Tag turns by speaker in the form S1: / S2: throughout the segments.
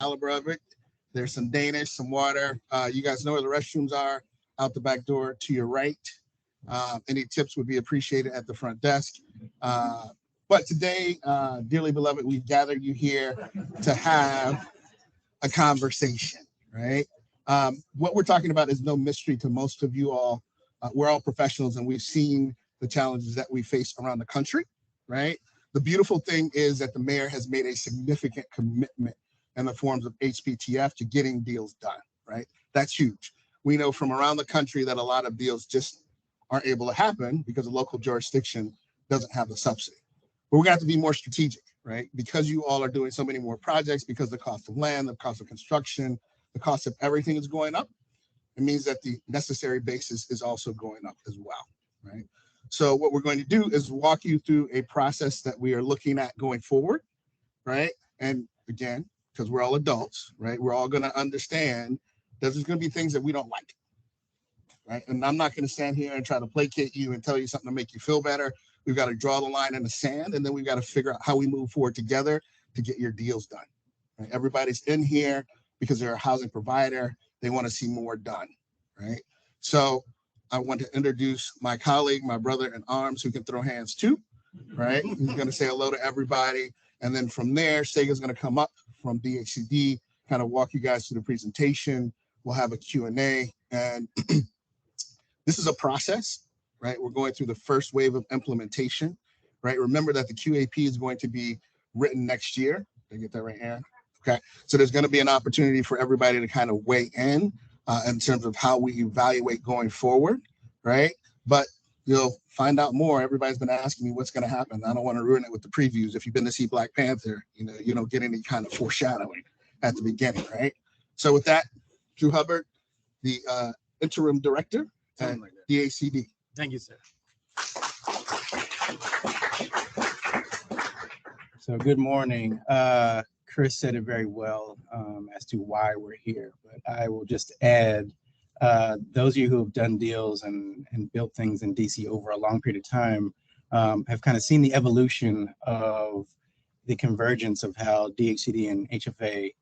S1: caliber of it. There's some Danish, some water. You guys know where the restrooms are, out the back door to your right. Any tips would be appreciated at the front desk. But today, dearly beloved, we've gathered you here to have a conversation, right? What we're talking about is no mystery to most of you all. We're all professionals and we've seen the challenges that we face around the country, right? The beautiful thing is that the mayor has made a significant commitment in the forms of HPTF to getting deals done, right? That's huge. We know from around the country that a lot of deals just aren't able to happen because the local jurisdiction doesn't have the subsidy. But we're going to have to be more strategic, right? Because you all are doing so many more projects, because the cost of land, the cost of construction, the cost of everything is going up. It means that the necessary basis is also going up as well, right? So what we're going to do is walk you through a process that we are looking at going forward, right? And again, because we're all adults, right? We're all going to understand that there's going to be things that we don't like, right? And I'm not going to stand here and try to placate you and tell you something to make you feel better. We've got to draw the line in the sand, and then we've got to figure out how we move forward together to get your deals done. Right? Everybody's in here because they're a housing provider. They want to see more done, right? So I want to introduce my colleague, my brother in arms, who can throw hands too, right? He's going to say hello to everybody. And then from there, Sega's going to come up from DHCD, kind of walk you guys through the presentation. We'll have a Q&A. And this is a process, right? We're going through the first wave of implementation, right? Remember that the QAP is going to be written next year. Did I get that right, Aaron? Okay, so there's going to be an opportunity for everybody to kind of weigh in terms of how we evaluate going forward, right? But you'll find out more. Everybody's been asking me what's going to happen. I don't want to ruin it with the previews. If you've been to see Black Panther, you don't get any kind of foreshadowing at the beginning, right? So with that, Drew Hubbard, the interim director at DHCD.
S2: Thank you, sir. So good morning. Chris said it very well as to why we're here, but I will just add, those of you who have done deals and built things in DC over a long period of time have kind of seen the evolution of the convergence of how DHCD and HFA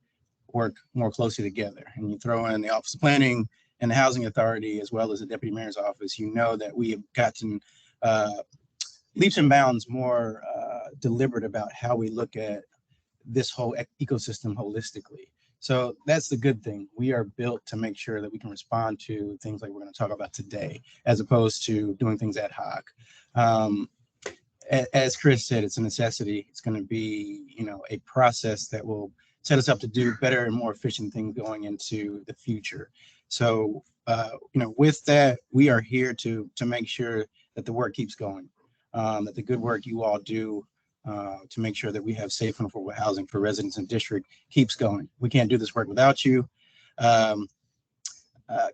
S2: work more closely together. And you throw in the Office of Planning and the Housing Authority, as well as the Deputy Mayor's Office, you know that we have gotten leaps and bounds more deliberate about how we look at this whole ecosystem holistically. So that's the good thing. We are built to make sure that we can respond to things like we're going to talk about today, as opposed to doing things ad hoc. As Chris said, it's a necessity. It's going to be, a process that will set us up to do better and more efficient things going into the future. So, with that, we are here to make sure that the work keeps going, that the good work you all do to make sure that we have safe and affordable housing for residents in district keeps going. We can't do this work without you.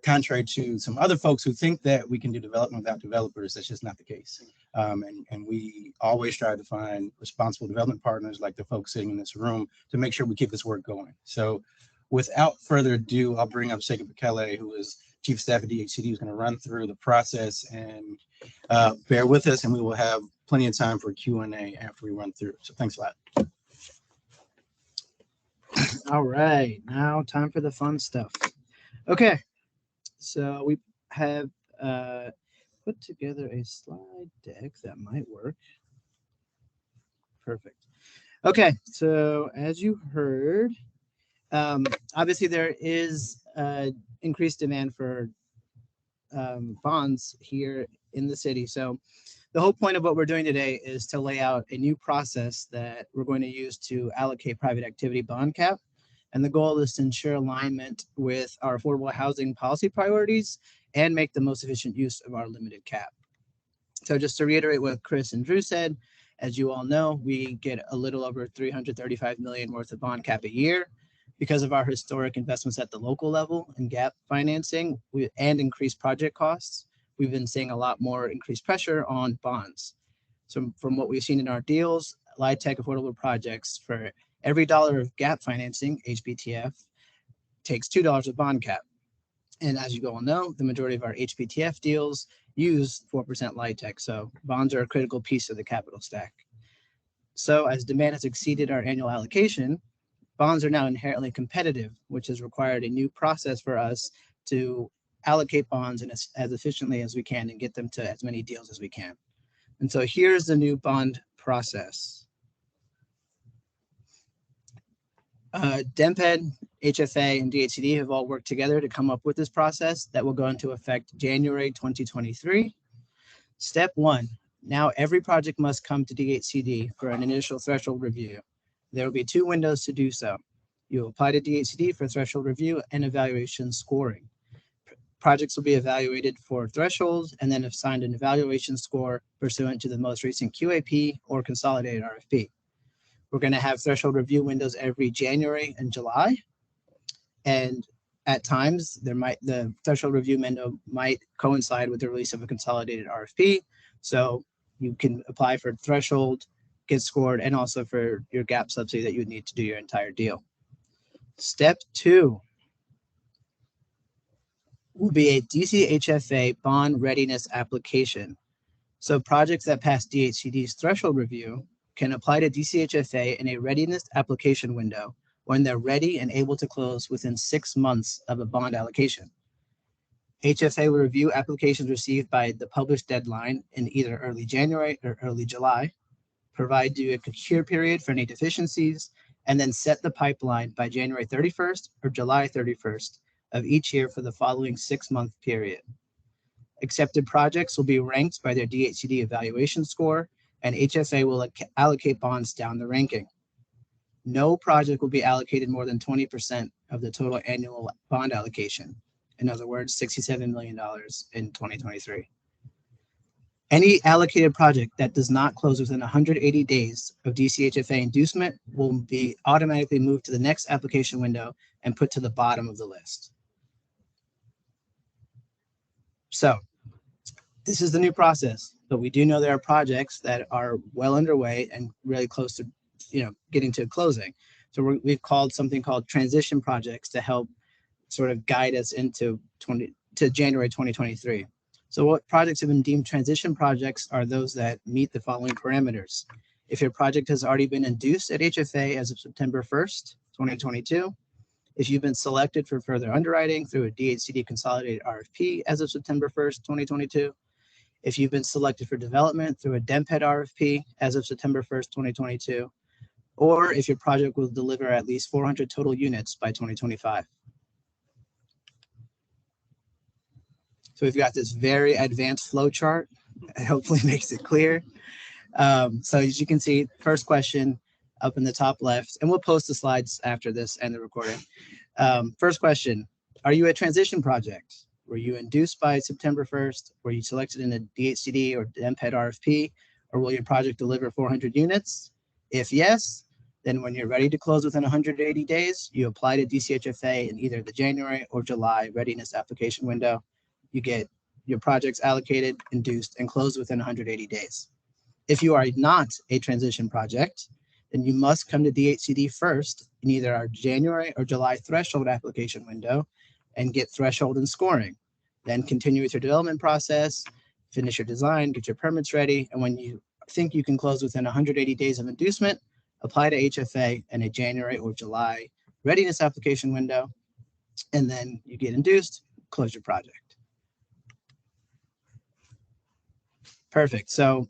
S2: Contrary to some other folks who think that we can do development without developers, that's just not the case. And we always try to find responsible development partners like the folks sitting in this room to make sure we keep this work going. So without further ado, I'll bring up Sega Bekele, who is Chief of Staff at DHCD, who's going to run through the process, and bear with us, and we will have plenty of time for Q&A after we run through. So thanks a lot.
S3: All right, now time for the fun stuff. Okay, so we have put together a slide deck that might work. Perfect. Okay, so as you heard, obviously there is increased demand for bonds here in the city. So the whole point of what we're doing today is to lay out a new process that we're going to use to allocate private activity bond cap. And the goal is to ensure alignment with our affordable housing policy priorities and make the most efficient use of our limited cap. So just to reiterate what Chris and Drew said, as you all know, we get a little over $335 million worth of bond cap a year. Because of our historic investments at the local level and gap financing and increased project costs, we've been seeing a lot more increased pressure on bonds. So from what we've seen in our deals, LIHTC affordable projects, for every dollar of gap financing, HPTF, takes $2 of bond cap. And as you all know, the majority of our HPTF deals use 4% LIHTC. So bonds are a critical piece of the capital stack. So as demand has exceeded our annual allocation, bonds are now inherently competitive, which has required a new process for us to allocate bonds as efficiently as we can and get them to as many deals as we can. And so here's the new bond process. DEMPED, HFA, and DHCD have all worked together to come up with this process that will go into effect January 2023. Step 1, now every project must come to DHCD for an initial threshold review. There will be 2 windows to do so. You will apply to DHCD for threshold review and evaluation scoring. Projects will be evaluated for thresholds and then assigned an evaluation score pursuant to the most recent QAP or consolidated RFP. We're going to have threshold review windows every January and July. And at times, the threshold review window might coincide with the release of a consolidated RFP. So you can apply for threshold, get scored, and also for your gap subsidy that you would need to do your entire deal. Step 2 will be a DCHFA bond readiness application. So projects that pass DHCD's threshold review can apply to DCHFA in a readiness application window when they're ready and able to close within 6 months of a bond allocation. HFA will review applications received by the published deadline in either early January or early July, provide you a cure period for any deficiencies, and then set the pipeline by January 31st or July 31st of each year for the following 6-month period. Accepted projects will be ranked by their DHCD evaluation score, and HFA will allocate bonds down the ranking. No project will be allocated more than 20% of the total annual bond allocation. In other words, $67 million in 2023. Any allocated project that does not close within 180 days of DCHFA inducement will be automatically moved to the next application window and put to the bottom of the list. So this is the new process, but we do know there are projects that are well underway and really close to, getting to closing. So we've called something called transition projects to help sort of guide us into January 2023. So what projects have been deemed transition projects are those that meet the following parameters. If your project has already been induced at HFA as of September 1st, 2022, if you've been selected for further underwriting through a DHCD consolidated RFP as of September 1st, 2022, if you've been selected for development through a DEMPED RFP as of September 1st, 2022, or if your project will deliver at least 400 total units by 2025. So we've got this very advanced flow chart. It hopefully makes it clear. So as you can see, first question up in the top left, and we'll post the slides after this and the recording. First question, are you a transition project? Were you induced by September 1st? Were you selected in a DHCD or DEMPED RFP? Or will your project deliver 400 units? If yes, then when you're ready to close within 180 days, you apply to DCHFA in either the January or July readiness application window. You get your projects allocated, induced, and closed within 180 days. If you are not a transition project, then you must come to DHCD first in either our January or July threshold application window and get threshold and scoring. Then continue with your development process, finish your design, get your permits ready, and when you think you can close within 180 days of inducement, apply to HFA in a January or July readiness application window, and then you get induced, close your project. Perfect. So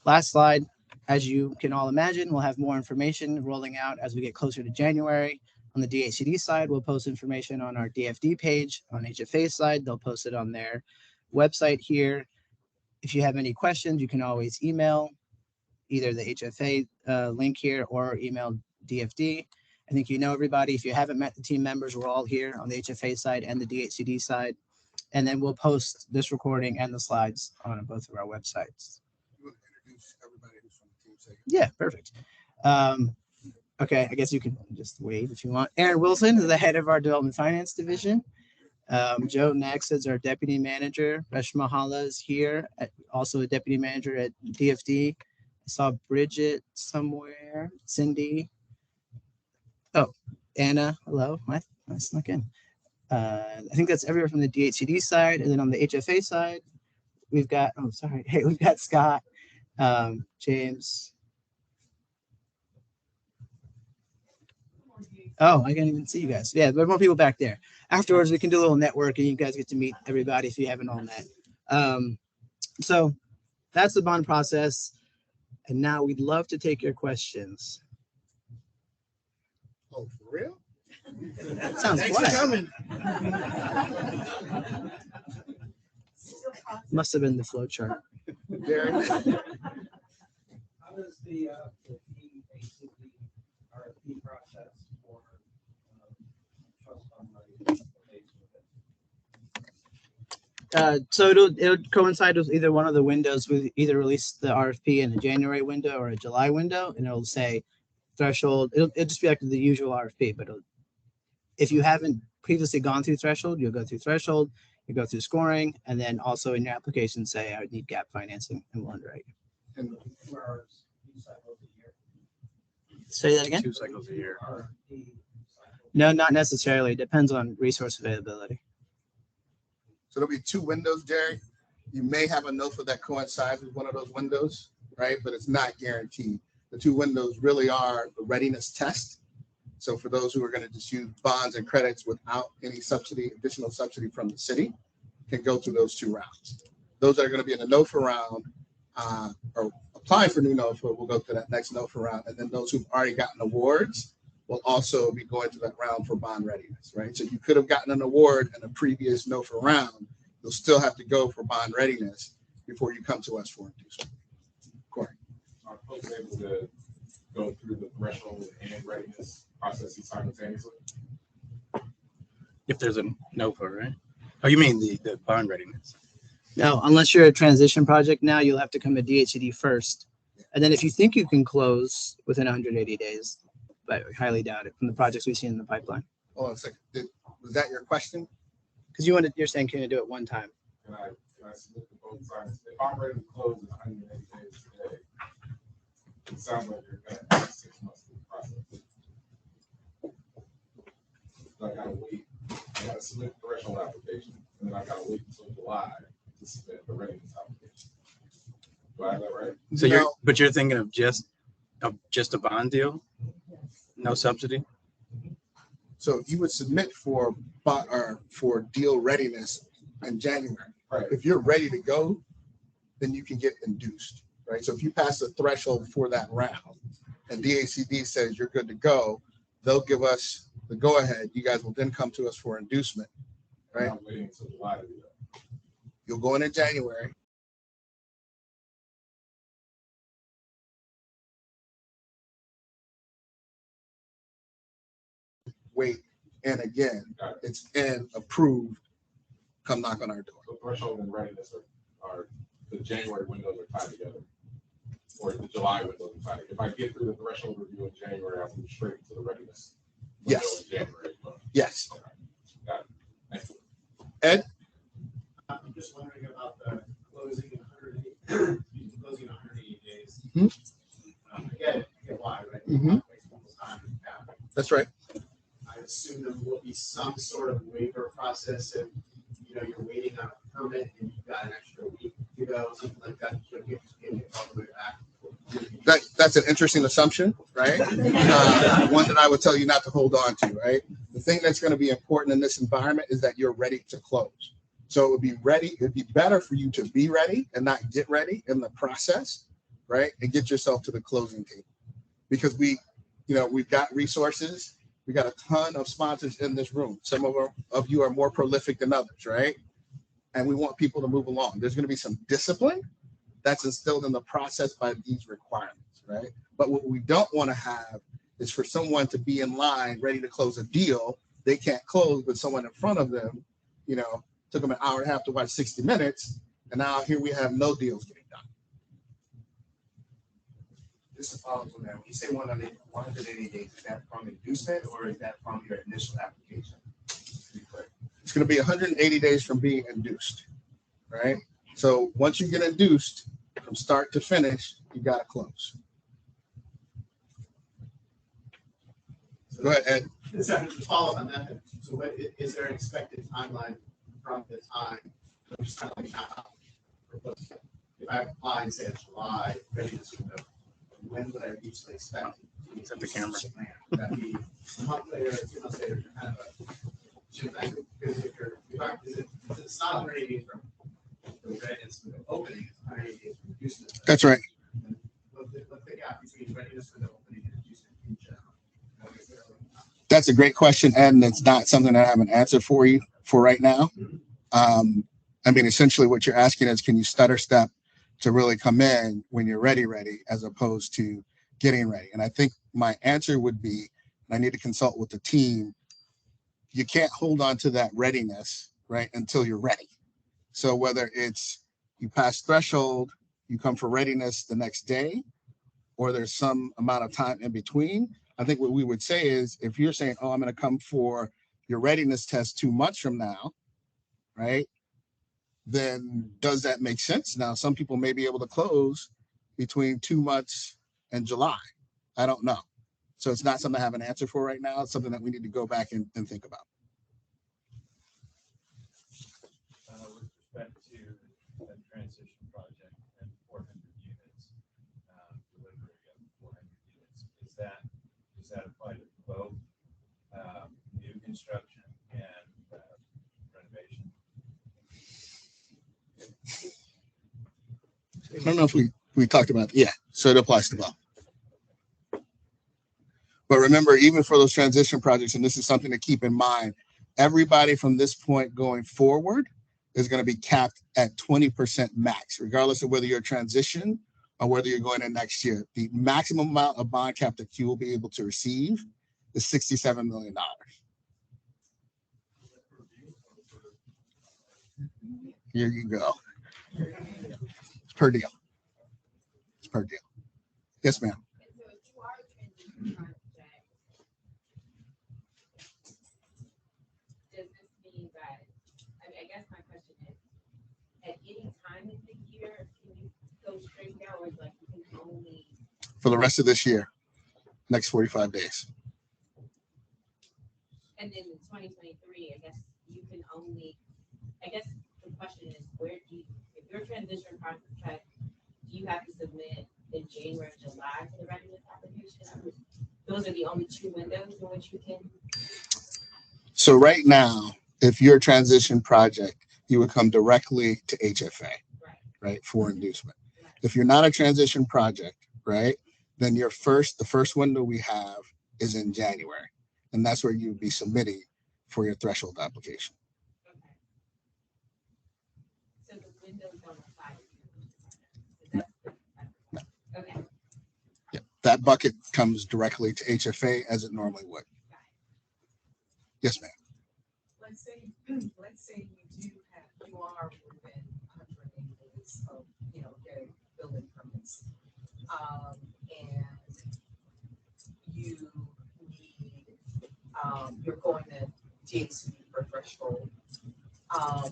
S3: last slide, as you can all imagine, we'll have more information rolling out as we get closer to January. On the DHCD side, we'll post information on our DFD page. On HFA side, they'll post it on their website here. If you have any questions, you can always email either the HFA link here or email DFD. I think you know everybody. If you haven't met the team members, we're all here on the HFA side and the DHCD side. And then we'll post this recording and the slides on both of our websites.
S1: You want to introduce everybody who's from the team? Say
S3: Yeah, perfect. Okay, I guess you can just wave if you want. Aaron Wilson is the head of our development finance division. Joe Nex is our deputy manager. Reshma Hala is here, also a deputy manager at DFD. I saw Bridget somewhere. Cindy. Oh, Anna. Hello. I snuck in. I think that's everywhere from the DHCD side, and then on the HFA side, we've got. Oh, sorry. Hey, we've got Scott, James. Oh, I can't even see you guys. Yeah, there are more people back there. Afterwards, we can do a little networking. You guys get to meet everybody if you haven't all met. So that's the bond process. And now we'd love to take your questions.
S1: Oh, for real?
S3: That sounds
S1: Thanks for
S3: quiet.
S1: coming.
S3: Must have been the flow chart.
S1: Jerry?
S4: How does the fee basically RFP process for trust fund money?
S3: So it'll coincide with either one of the windows. We either release the RFP in a January window or a July window, and it'll say threshold. It'll just be like the usual RFP, but if you haven't previously gone through threshold, you'll go through threshold, you go through scoring, and then also in your application say I would need gap financing and we'll underwrite.
S1: And
S4: Whereas two cycles a year.
S3: Say that again?
S2: 2 cycles a year.
S4: RFP cycle.
S3: No, not necessarily. It depends on resource availability.
S1: so there'll be 2 windows, Jerry. You may have a NOFA that coincides with one of those windows, right? But it's not guaranteed. The 2 windows really are the readiness test. So for those who are going to just use bonds and credits without any subsidy, additional subsidy from the city, can go through those 2 rounds. Those that are going to be in the NOFA round or apply for new NOFA will go to that next NOFA round. And then those who've already gotten awards will also be going to that round for bond readiness, right? So you could have gotten an award in a previous NOFA round. You'll still have to go for bond readiness before you come to us for inducement. Corey.
S5: Are folks able to go through the threshold and readiness processes simultaneously?
S2: If there's a NOFA, right? Oh, you mean the bond readiness?
S3: No, unless you're a transition project now, you'll have to come to DHCD first. And then if you think you can close within 180 days, but I highly doubt it from the projects we've seen in the pipeline.
S1: Hold on a second. Was that your question?
S3: Because you're saying can you do it one time?
S5: Can I submit to both sides? If I'm ready to close in 180 days today, it sounds like you're going to have 6 months to the process. So I gotta wait. I gotta submit the threshold application, and then I gotta wait until July to submit the readiness application. Do I have that right?
S2: So
S1: No.
S2: you're thinking of just a bond deal? No subsidy?
S1: So you would submit for deal readiness in January.
S5: Right.
S1: If you're ready to go, then you can get induced, right? So if you pass the threshold for that round and DHCD says you're good to go, they'll give us the go ahead. You guys will then come to us for inducement, right?
S5: I'm waiting until July to do that.
S1: You'll go in January. Wait, and again, it's in approved. Come knock on our door.
S5: So threshold and readiness are the January windows are tied together, or the July windows are tied together. If I get through the threshold review in January, I'll move straight into the readiness window
S1: Yes.
S5: in January.
S1: Yes.
S5: Okay. Got it. Thank you.
S1: Ed?
S6: I'm just wondering about the closing in 180 days.
S1: Mhm.
S6: I get why, right?
S1: Mhm.
S6: Waste people's time and capital.
S1: That's right.
S6: I assume there will be some sort of waiver process if, you're waiting on a permit and you've got an extra week to go, something like that, you'll get all the way back.
S1: That's an interesting assumption, right? One that I would tell you not to hold on to, right? The thing that's going to be important in this environment is that you're ready to close. So it would be ready. It'd be better for you to be ready and not get ready in the process, right? And get yourself to the closing table, because we've got resources. We got a ton of sponsors in this room. Some of you are more prolific than others, right? And we want people to move along. There's going to be some discipline that's instilled in the process by these requirements, right? But what we don't want to have is for someone to be in line ready to close a deal. They can't close, but someone in front of them, took them an hour and a half to watch 60 Minutes. And now here we have no deals getting done.
S7: Just to follow up on that, when you say 180 days, is that from inducement or is that from your initial application?
S1: It's going to be 180 days from being induced, right? So once you get induced, from start to finish, you got to close. Go ahead, Ed.
S6: To follow up on that, so what is there an expected timeline from the time? I'm just kind of like now. If I apply and say it's July, ready to window, when would I reach the expected?
S2: Is that the camera?
S6: Would that be month later, or 2 months later, you're kind of a chip back, because if it's not 180 days from the readiness for the opening, it's 180 days from inducement.
S1: That's right.
S6: What's the gap between readiness for the opening and inducement in general?
S1: That's a great question, and it's not something that I have an answer for you for right now. I mean, essentially what you're asking is, can you stutter step to really come in when you're ready, as opposed to getting ready? And I think my answer would be, I need to consult with the team. You can't hold on to that readiness, right, until you're ready. So whether it's you pass threshold, you come for readiness the next day, or there's some amount of time in between, I think what we would say is, if you're saying, oh, I'm going to come for your readiness test 2 months from now, right, then does that make sense? Now, some people may be able to close between 2 months and July. I don't know. So it's not something I have an answer for right now. It's something that we need to go back and think about.
S8: With respect to the transition project and 400 units, delivery of 400 units, does that apply to both new construction and renovation?
S1: I don't know if we talked about it. Yeah, so it applies to both. But remember, even for those transition projects, and this is something to keep in mind, everybody from this point going forward is going to be capped at 20% max, regardless of whether you're a transition or whether you're going in next year. The maximum amount of bond cap that you will be able to receive is $67 million. Here you go. It's per deal. It's per deal. Yes, ma'am.
S9: Does this mean that, I guess my question is, at any time in the year, can you go straight down, or like you can only?
S1: For the rest of this year, next 45 days.
S9: And then in 2023, I guess you can only, I guess the question is, where do you, if your transition contract, do you have to submit in January, July for the readiness application? Those are the only 2 windows in which you can.
S1: So right now, if you're a transition project, you would come directly to HFA, right, for inducement. If you're not a transition project, right, then the first window we have is in January, and that's where you'd be submitting for your threshold application.
S9: So the windows don't apply to you.
S1: No.
S9: Okay.
S1: Yeah, that bucket comes directly to HFA as it normally would. Yes, ma'am.
S10: Let's say you are within 180 days of, getting building permits. And you need, you're going to DHCD for threshold,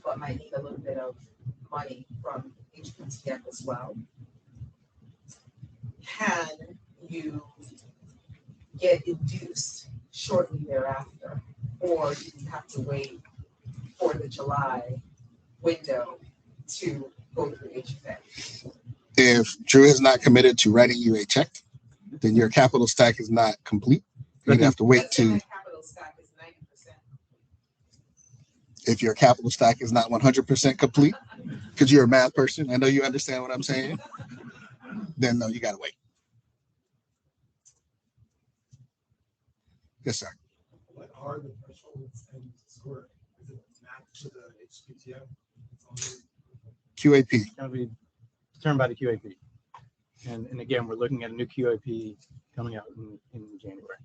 S10: but might need a little bit of money from HPTF as well. Can you get induced shortly thereafter, or do you have to wait for the July window to go through HFA?
S1: If Drew has not committed to writing you a check, then your capital stack is not complete. You'd have to wait
S10: Let's say
S1: to.
S10: my capital stack is 90%.
S1: If your capital stack is not 100% complete, because you're a math person, I know you understand what I'm saying, then no, you got to wait. Yes, sir.
S4: What are the thresholds and score? Is it mapped to the HPTF?
S1: QAP.
S2: It's going to be determined by the QAP. And again, we're looking at a new QAP coming out in January.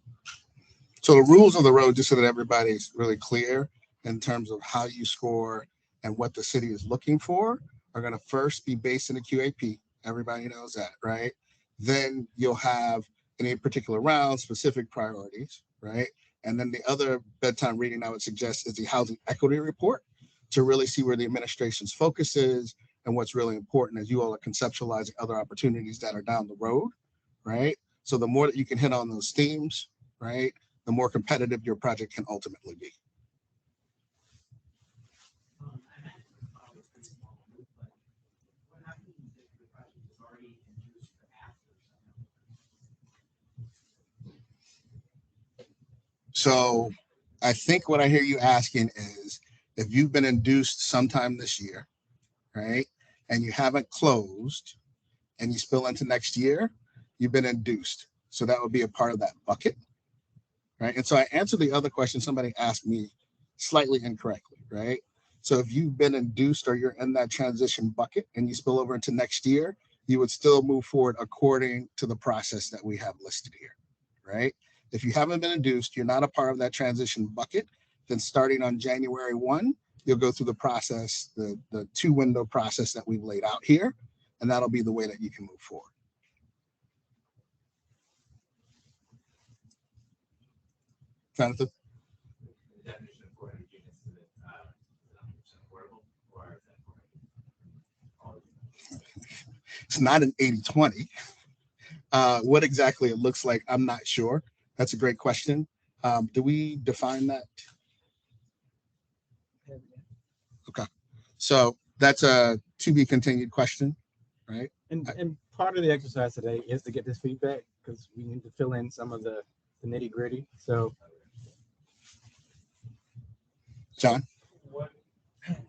S1: So the rules of the road, just so that everybody's really clear in terms of how you score and what the city is looking for, are going to first be based in the QAP. Everybody knows that, right? Then you'll have, in a particular round, specific priorities, right? And then the other bedtime reading I would suggest is the housing equity report, to really see where the administration's focus is and what's really important as you all are conceptualizing other opportunities that are down the road, right? So the more that you can hit on those themes, right, the more competitive your project can ultimately be.
S6: What happens if the project is already induced after?
S1: So I think what I hear you asking is if you've been induced sometime this year, right, and you haven't closed and you spill into next year, you've been induced. So that would be a part of that bucket, right? And so I answered the other question somebody asked me slightly incorrectly, right? So if you've been induced or you're in that transition bucket and you spill over into next year, you would still move forward according to the process that we have listed here, right? If you haven't been induced, you're not a part of that transition bucket, then starting on January 1, you'll go through the process, the 2-window process that we've laid out here, and that'll be the way that you can move forward. Jonathan?
S8: The definition of 400 units, is it 100% affordable, or is that 400?
S1: It's not an 80-20. What exactly it looks like, I'm not sure. That's a great question. Do we define that? Okay. So that's a to be continued question, right?
S2: And part of the exercise today is to get this feedback because we need to fill in some of the nitty gritty. So,
S1: John?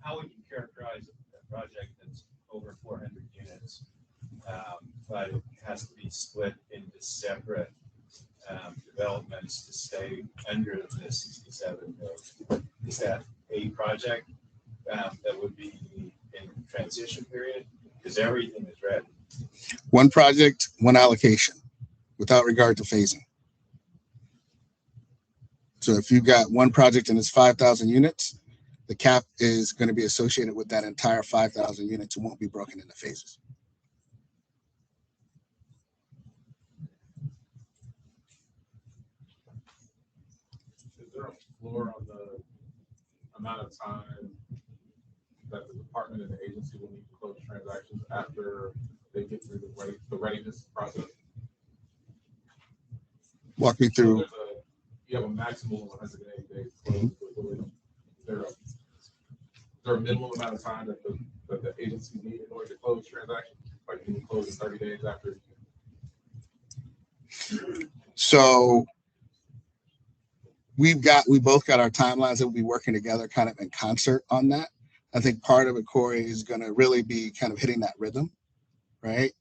S8: How would you characterize a project that's over 400 units, but it has to be split into separate developments to stay under the 67 million? Is that a project that would be in transition period? Because everything is ready.
S1: One project, one allocation, without regard to phasing. So if you've got one project and it's 5,000 units, the cap is going to be associated with that entire 5,000 units. It won't be broken into phases.
S5: Is there a floor on the amount of time that the department and the agency will need to close transactions after they get through the readiness process?
S1: Walk me through.
S5: So you have a maximum of 180 days to close. Is there a minimum amount of time that the agency need in order to close transactions? Like you can close in 30 days after?
S1: So we both got our timelines that we'll be working together kind of in concert on that. I think part of it, Corey, is going to really be kind of hitting that rhythm, right?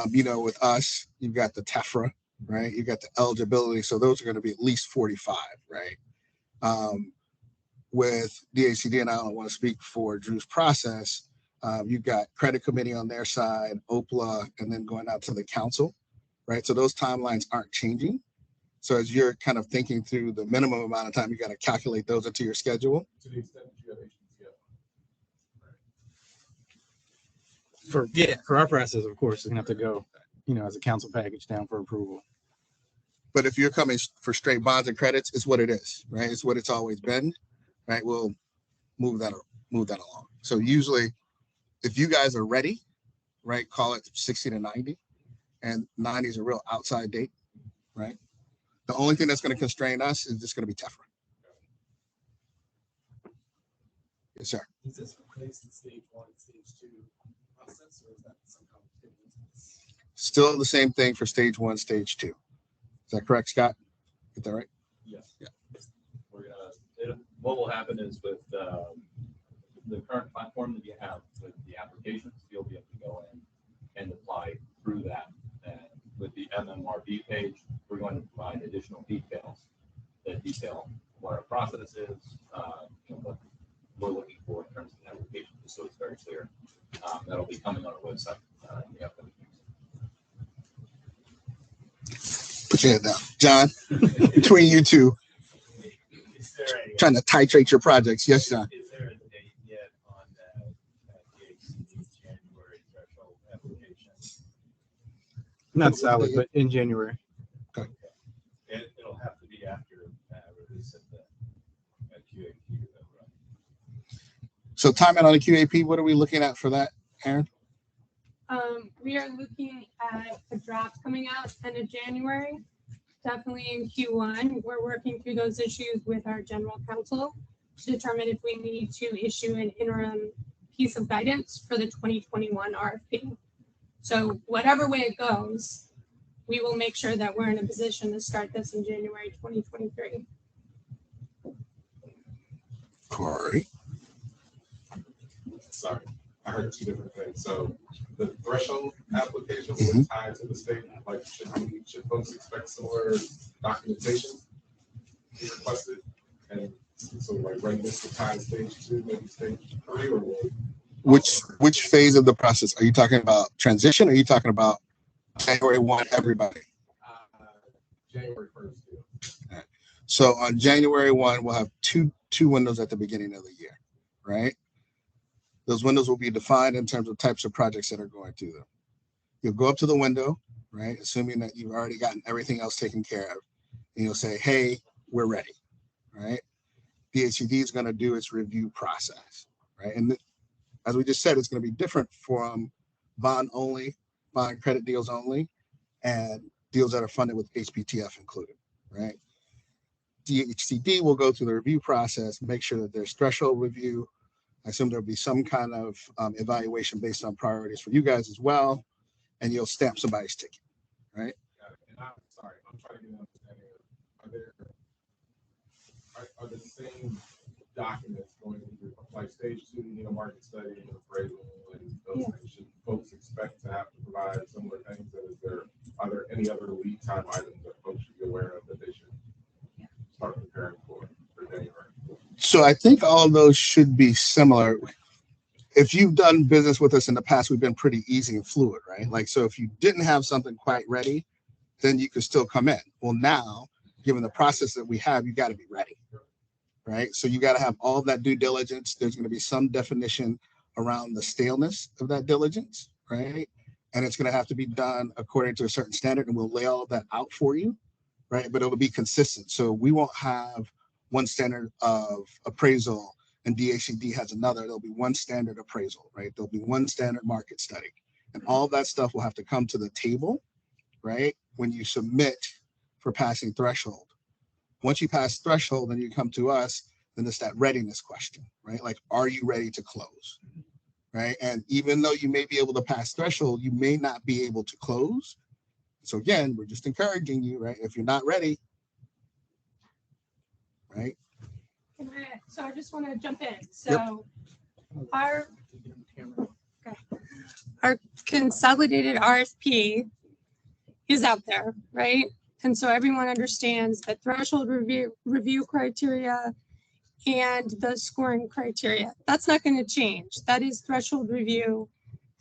S1: With us, you've got the TEFRA, right? You've got the eligibility. So those are going to be at least 45, right? With DHCD, and I don't want to speak for Drew's process, you've got credit committee on their side, OPLA, and then going out to the council, right? So those timelines aren't changing. So as you're kind of thinking through the minimum amount of time, you got to calculate those into your schedule.
S5: To the extent that you have
S2: for our process, of course, it's gonna have to go, as a council package down for approval.
S1: But if you're coming for straight bonds and credits, it's what it is, right? It's what it's always been, right? We'll move that along. So usually, if you guys are ready, right, call it 60 to 90, and 90 is a real outside date, right? The only thing that's going to constrain us is just going to be TEFRA. Yes, sir.
S4: Does this replace the stage 1 and stage 2 process, or is that somehow different?
S1: Still the same thing for stage 1, stage 2. Is that correct, Scott? Get that right?
S11: Yes. Yeah. What will happen is with the current platform that you have with the applications, you'll be able to go in and apply through that. And with the MMRB page, we're going to provide additional details that detail what our process is, what we're looking for in terms of the application, just so it's very clear. That'll be coming on our website in the upcoming weeks.
S1: Put your head down. John, between you two, trying to titrate your projects. Yes, John.
S8: Is there a date yet on that DHCD January threshold application?
S2: Not solid, but in January.
S1: Okay.
S8: It'll have to be after release of the QAP.
S1: So timeout on the QAP, what are we looking at for that, Aaron?
S12: We are looking at a draft coming out end of January, definitely in Q1. We're working through those issues with our general counsel to determine if we need to issue an interim piece of guidance for the 2021 RFP. So whatever way it goes, we will make sure that we're in a position to start this in January 2023.
S1: Corey.
S5: Sorry, I heard two different things. So the threshold application was tied to the state. Like, should folks expect similar documentation be requested? And so like right this to tie stage 2, maybe stage 3, or
S1: Which phase of the process are you talking about? Transition? Or are you talking about January 1, everybody?
S5: January 1st. Yeah.
S1: So on January 1, we'll have two windows at the beginning of the year, right? Those windows will be defined in terms of types of projects that are going through them. You'll go up to the window, right? Assuming that you've already gotten everything else taken care of. And you'll say, hey, we're ready, right? DHCD is going to do its review process, right? And as we just said, it's going to be different from bond credit deals only, and deals that are funded with HPTF included, right? DHCD will go through the review process, make sure that there's threshold review. I assume there'll be some kind of evaluation based on priorities for you guys as well, and you'll stamp somebody's ticket, right?
S5: And I'm sorry, I'm trying to get an understanding of, are the same documents going through, like stage 2, market study and appraisal and those things? Should folks expect to have to provide similar things? And are there any other lead time items that folks should be aware of that they should start preparing for January?
S1: So I think all of those should be similar. If you've done business with us in the past, we've been pretty easy and fluid, right? Like, so if you didn't have something quite ready, then you could still come in. Well, now, given the process that we have, you got to be ready, right? So you got to have all of that due diligence. There's going to be some definition around the staleness of that diligence, right? And it's going to have to be done according to a certain standard, and we'll lay all of that out for you, right? But it'll be consistent. So we won't have one standard of appraisal and DHCD has another. There'll be one standard appraisal, right? There'll be one standard market study, and all that stuff will have to come to the table, right? When you submit for passing threshold. Once you pass threshold and you come to us, then it's that readiness question, right? Like, are you ready to close, right? And even though you may be able to pass threshold, you may not be able to close. So again, we're just encouraging you, right? If you're not ready, right?
S12: So I just want to jump in. So our consolidated RFP is out there, right? And so everyone understands the threshold review criteria and the scoring criteria. That's not going to change. That is threshold review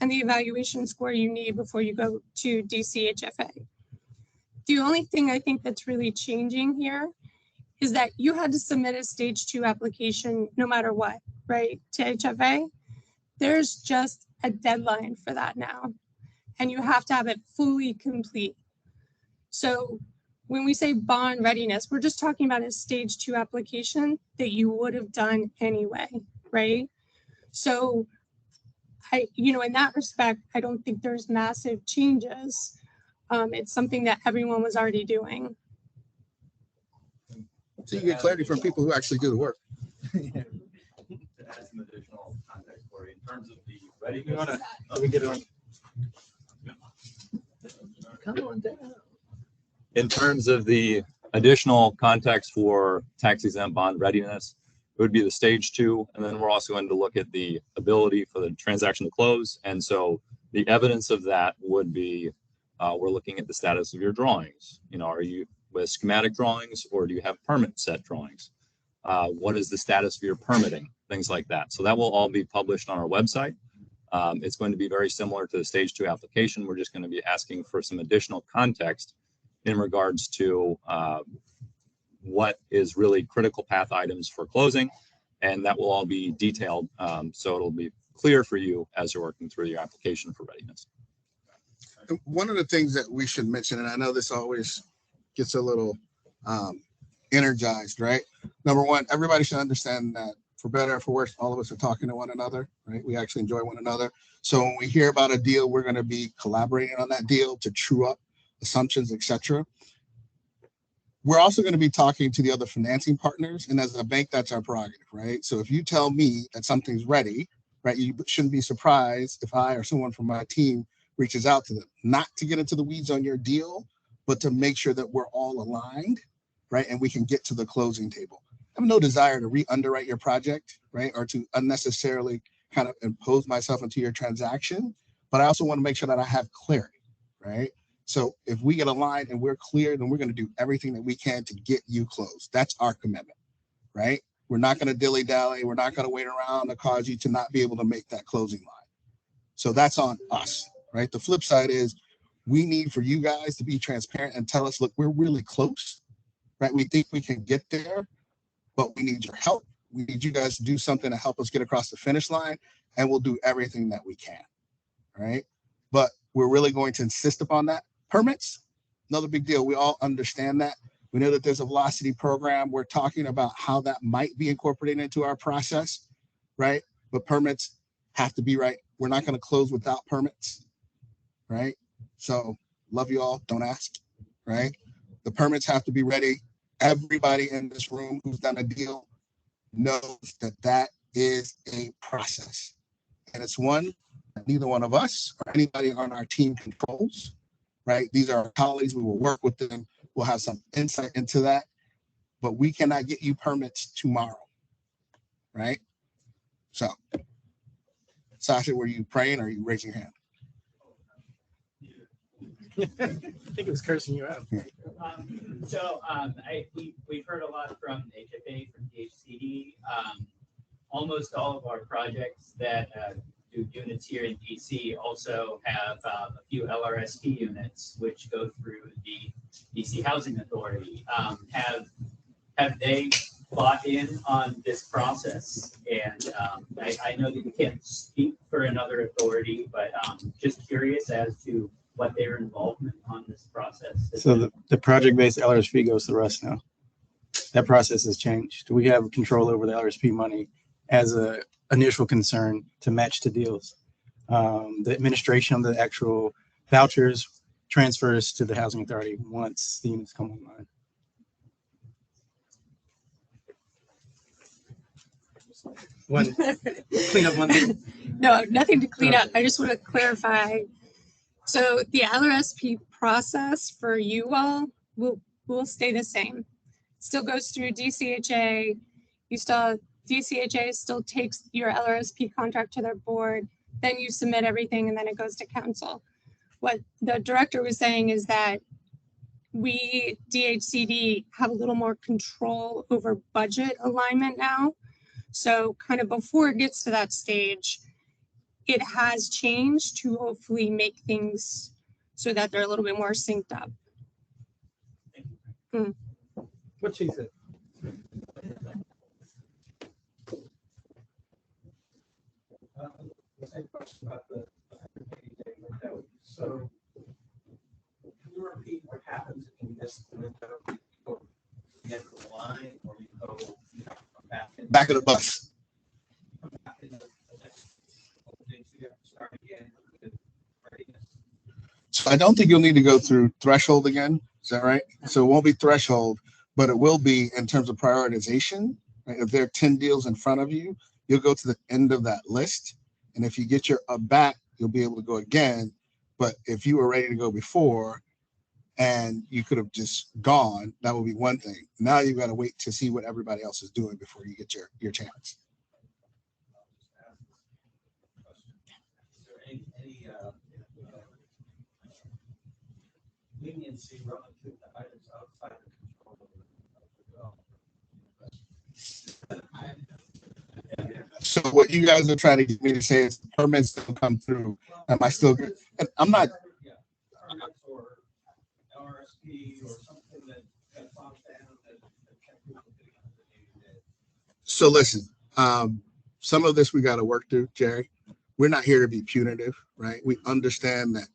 S12: and the evaluation score you need before you go to DCHFA. The only thing I think that's really changing here is that you had to submit a stage 2 application no matter what, right? To HFA, there's just a deadline for that now. And you have to have it fully complete. So when we say bond readiness, we're just talking about a stage 2 application that you would have done anyway, right? So in that respect, I don't think there's massive changes. It's something that everyone was already doing.
S1: So you get clarity from people who actually do the work.
S11: To add some additional context for you, in terms of the readiness.
S1: Let me get it on.
S3: Come on down.
S11: In terms of the additional context for tax-exempt bond readiness, it would be the stage 2, and then we're also going to look at the ability for the transaction to close. And so the evidence of that would be, we're looking at the status of your drawings. Are you with schematic drawings, or do you have permit set drawings? What is the status of your permitting? Things like that. So that will all be published on our website. It's going to be very similar to the stage 2 application. We're just going to be asking for some additional context in regards to what is really critical path items for closing, and that will all be detailed, so it'll be clear for you as you're working through your application for readiness.
S1: One of the things that we should mention, and I know this always gets a little energized, right? Number one, everybody should understand that for better or for worse, all of us are talking to one another, right? We actually enjoy one another. So when we hear about a deal, we're going to be collaborating on that deal to true up assumptions, etc. We're also going to be talking to the other financing partners, and as a bank, that's our prerogative, right? So if you tell me that something's ready, right, you shouldn't be surprised if I or someone from my team reaches out to them, not to get into the weeds on your deal, but to make sure that we're all aligned, right, and we can get to the closing table. have no desire to re-underwrite your project, right? Or to unnecessarily kind of impose myself into your transaction. But I also want to make sure that I have clarity, right? So if we get aligned and we're clear, then we're going to do everything that we can to get you closed. That's our commitment, right? We're not going to dilly-dally. We're not going to wait around to cause you to not be able to make that closing line. So that's on us, right? The flip side is we need for you guys to be transparent and tell us, look, we're really close, right? We think we can get there, but we need your help. We need you guys to do something to help us get across the finish line, and we'll do everything that we can, right? But we're really going to insist upon that. Permits, another big deal. We all understand that. We know that there's a velocity program. We're talking about how that might be incorporated into our process, right? But permits have to be right. We're not going to close without permits, right? So love you all. Don't ask, right? The permits have to be ready. Everybody in this room who's done a deal knows that that is a process. And it's one that neither one of us or anybody on our team controls, right? These are our colleagues. We will work with them. We'll have some insight into that. But we cannot get you permits tomorrow, right? So, Sasha, were you praying or are you raising your hand?
S3: I think it was cursing you out.
S13: We've heard a lot from HFA, from DHCD. Almost all of our projects that do units here in DC also have a few LRSP units, which go through the DC Housing Authority. Have they bought in on this process? And I know that you can't speak for another authority, but just curious as to what their involvement on this process is.
S2: So the project-based LRSP goes through us now. That process has changed. We have control over the LRSP money as a initial concern to match to deals. The administration of the actual vouchers transfers to the housing authority once the units come online. Clean up one thing.
S12: No, nothing to clean up. I just want to clarify. So the LRSP process for you all will stay the same. Still goes through DCHA. DCHA still takes your LRSP contract to their board. Then you submit everything and then it goes to council. What the director was saying is that we, DHCD, have a little more control over budget alignment now. So kind of before it gets to that stage, it has changed to hopefully make things so that they're a little bit more synced up.
S3: What she said.
S4: The same question about the 180-day window. So can you repeat what happens if you miss the window? You go to the end of the line, or you go
S1: back of the bus. So I don't think you'll need to go through threshold again. Is that right? So it won't be threshold, but it will be in terms of prioritization. Right? If there are 10 deals in front of you, you'll go to the end of that list. And if you get your back, you'll be able to go again. But if you were ready to go before and you could have just gone, that would be one thing. Now you've got to wait to see what everybody else is doing before you get your chance.
S4: Leniency relative to items outside the control of the
S1: So what you guys are trying to get me to say is permits don't come through. Am I still good? And I'm not.
S4: or LRSP or something that bogs down that
S1: So listen, some of this we got to work through, Jerry. We're not here to be punitive, right? We understand that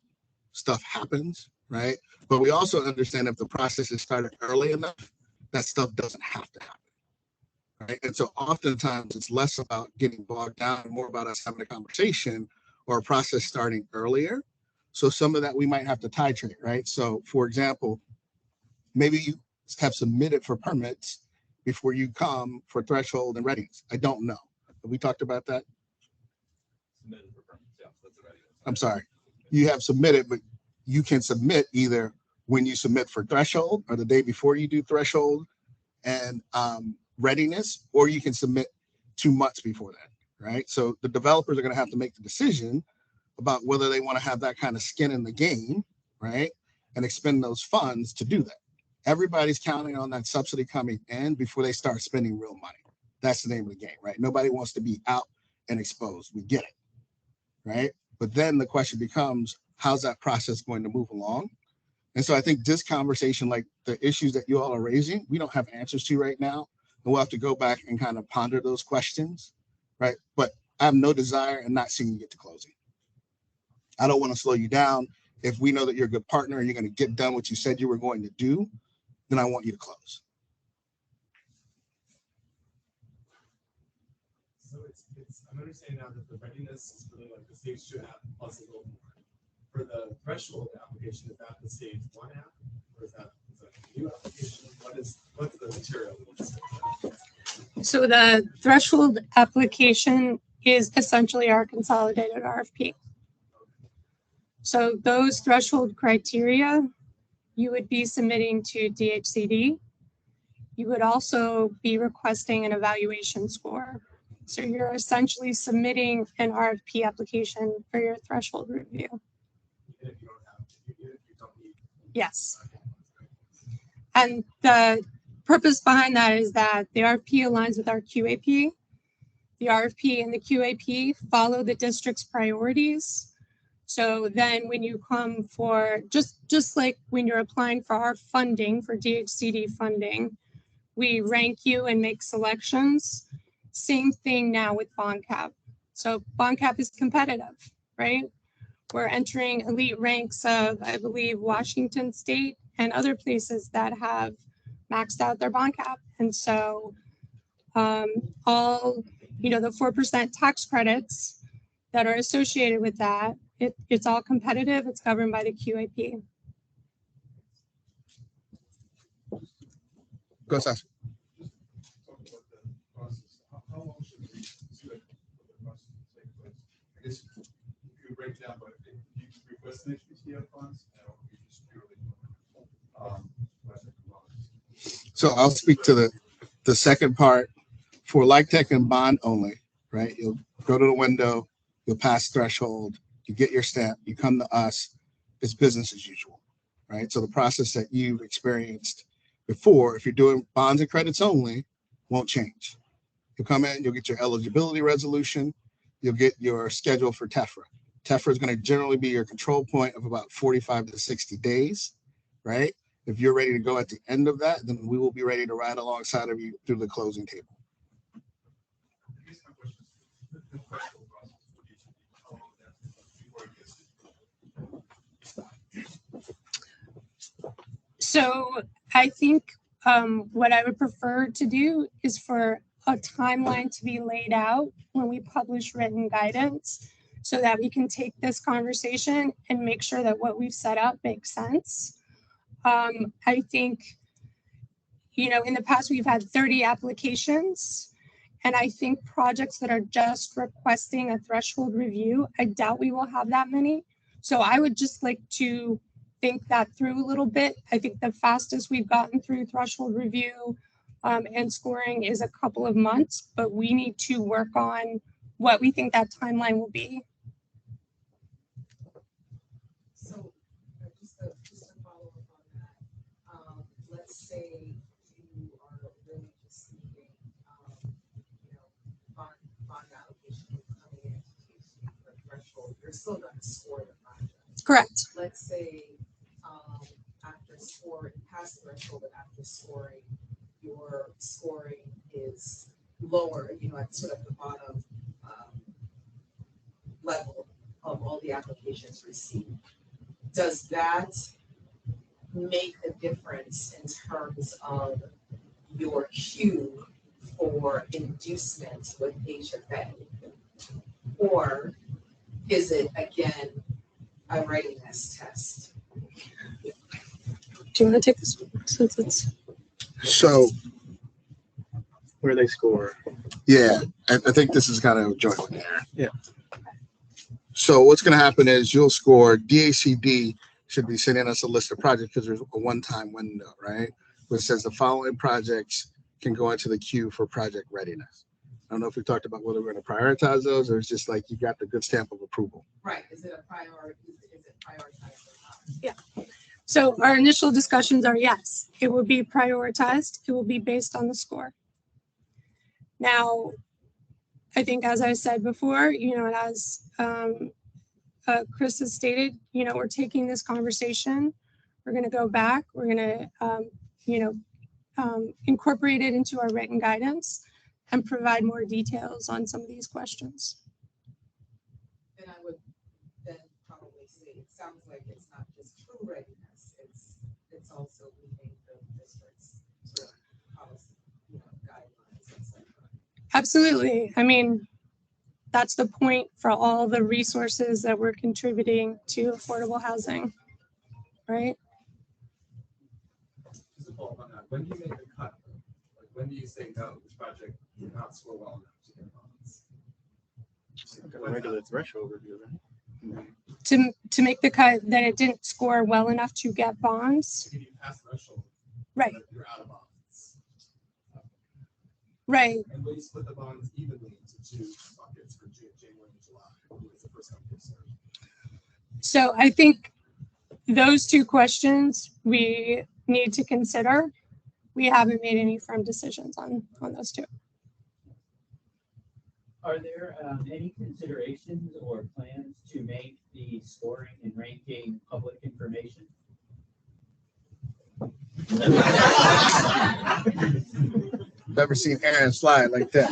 S1: stuff happens, right? But we also understand if the process is started early enough, that stuff doesn't have to happen, right? And so oftentimes it's less about getting bogged down and more about us having a conversation or a process starting earlier. So some of that we might have to titrate, right? So for example, maybe you have submitted for permits before you come for threshold and readiness. I don't know. Have we talked about that?
S11: Submitted for permits, yeah, that's the readiness.
S1: I'm sorry. You have submitted, but you can submit either when you submit for threshold or the day before you do threshold and readiness, or you can submit 2 months before that, right? So the developers are going to have to make the decision about whether they want to have that kind of skin in the game, right? And expend those funds to do that. Everybody's counting on that subsidy coming in before they start spending real money. That's the name of the game, right? Nobody wants to be out and exposed. We get it, right? But then the question becomes, how's that process going to move along? And so I think this conversation, like the issues that you all are raising, we don't have answers to right now. And we'll have to go back and kind of ponder those questions, right? But I have no desire in not seeing you get to closing. I don't want to slow you down. If we know that you're a good partner and you're going to get done what you said you were going to do, then I want you to close.
S6: So I'm understanding now that the readiness is really like the stage 2 app plus a little more. For the threshold application, is that the stage 1 app, or is that a new application? What's the material?
S12: So the threshold application is essentially our consolidated RFP. So those threshold criteria, you would be submitting to DHCD. You would also be requesting an evaluation score. So you're essentially submitting an RFP application for your threshold review. Yes. And the purpose behind that is that the RFP aligns with our QAP. The RFP and the QAP follow the district's priorities. So then when you come for, just like when you're applying for our funding, for DHCD funding, we rank you and make selections. Same thing now with bond cap. So bond cap is competitive, right? We're entering elite ranks of, I believe, Washington State and other places that have maxed out their bond cap. And so all, the 4% tax credits that are associated with that, it's all competitive. It's governed by the QAP.
S1: Go, Sasha.
S5: How long should we see that the process take place? I guess you could break down, but if you request an HPTF funds, or you just purely
S1: So I'll speak to the second part. For like tech and bond only, right? You'll go to the window, you'll pass threshold, you get your stamp, you come to us. It's business as usual, right? So the process that you've experienced before, if you're doing bonds and credits only, won't change. You'll come in, you'll get your eligibility resolution, you'll get your schedule for TEFRA. TEFRA is going to generally be your control point of about 45 to 60 days, right? If you're ready to go at the end of that, then we will be ready to ride alongside of you through the closing table.
S12: So I think what I would prefer to do is for a timeline to be laid out when we publish written guidance so that we can take this conversation and make sure that what we've set up makes sense. I think, in the past we've had 30 applications, and I think projects that are just requesting a threshold review, I doubt we will have that many. So I would just like to think that through a little bit. I think the fastest we've gotten through threshold review and scoring is a couple of months, but we need to work on what we think that timeline will be.
S10: So just to follow up on that, let's say you are really just needing, bond allocation coming into the threshold. You're still going to score the project.
S12: Correct.
S10: Let's say after scoring, past the threshold, and after scoring, your scoring is lower, at sort of the bottom level of all the applications received. Does that make a difference in terms of your queue for inducement with HFA? Or is it, again, a readiness test?
S12: Do you want to take this one since it's...
S1: So
S2: Where they score.
S1: yeah, I think this is kind of a joint one here.
S2: Yeah.
S1: So what's going to happen is you'll score. DHCD should be sending us a list of projects because there's a one-time window, right? Which says the following projects can go into the queue for project readiness. I don't know if we talked about whether we're going to prioritize those, or it's just like you got the good stamp of approval.
S10: Right, is it a priority, is it prioritized or not?
S12: Yeah. So our initial discussions are yes, it will be prioritized. It will be based on the score. Now, I think as I said before, you know, and as Chris has stated, you know, we're taking this conversation. We're going to go back. We're going to, you know, incorporate it into our written guidance and provide more details on some of these questions.
S10: And I would then probably say, it sounds like it's not just true readiness, it's also meeting the district's sort of policy, you know, guidelines, et cetera.
S12: Absolutely. I mean, that's the point for all the resources that we're contributing to affordable housing, right?
S6: Just to follow up on that, when do you make the cut? Like, when do you say, no, this project did not score well enough to get bonds?
S2: Got a regular threshold review, right?
S12: To make the cut that it didn't score well enough to get bonds.
S6: If you pass threshold,
S12: Right.
S6: you're out of bonds.
S12: Right.
S6: And will you split the bonds evenly into two buckets for January and July? Or is the first come, first served?
S12: So I think those two questions we need to consider. We haven't made any firm decisions on those two.
S13: Are there any considerations or plans to make the scoring and ranking public information?
S1: Never seen Aaron slide like that.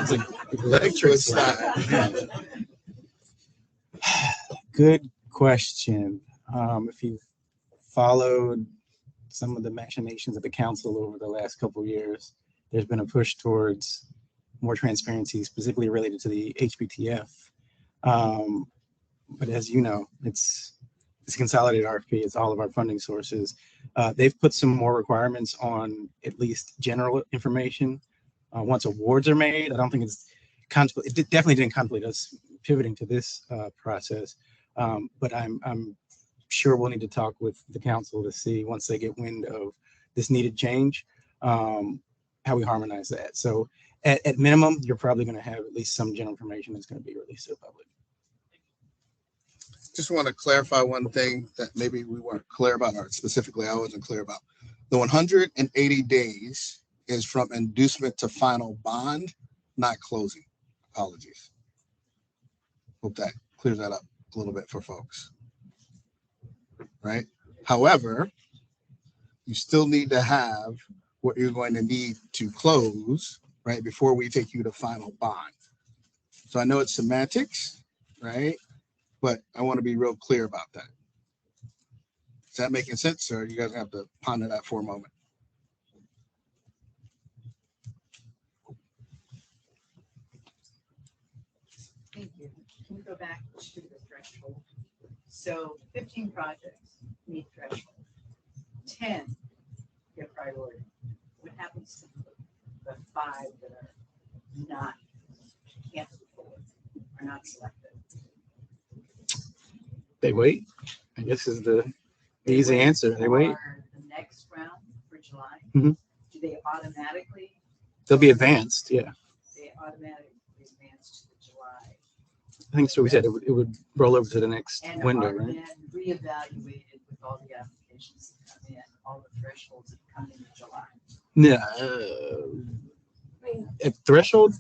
S2: It's like electric slide. Good question. If you've followed some of the machinations of the council over the last couple of years, there's been a push towards more transparency, specifically related to the HBTF. But as you know, it's a consolidated RFP. It's all of our funding sources. They've put some more requirements on at least general information. Once awards are made, I don't think it definitely didn't contemplate us pivoting to this process. But I'm sure we'll need to talk with the council to see, once they get wind of this needed change, how we harmonize that. So at minimum, you're probably going to have at least some general information that's going to be released to the public.
S1: Just want to clarify one thing that maybe we weren't clear about, or specifically I wasn't clear about. The 180 days is from inducement to final bond, not closing. Apologies. Hope that clears that up a little bit for folks. Right? However, you still need to have what you're going to need to close, right, before we take you to final bond. So I know it's semantics, right? But I want to be real clear about that. Is that making sense, or you guys have to ponder that for a moment?
S10: Thank you. Can we go back to the threshold? So 15 projects meet threshold. 10 get priority. What happens to the 5 that are not, can't move forward, are not selected?
S2: They wait, I guess, is the easy answer. They wait.
S10: For the next round for July,
S2: Mhm.
S10: do they automatically?
S2: They'll be advanced, yeah.
S10: They automatically advance to the July.
S2: I think so. We said it would roll over to the next
S10: And
S2: window,
S10: are
S2: right?
S10: then reevaluated with all the applications that come in, all the thresholds that come in July.
S2: Yeah. At threshold,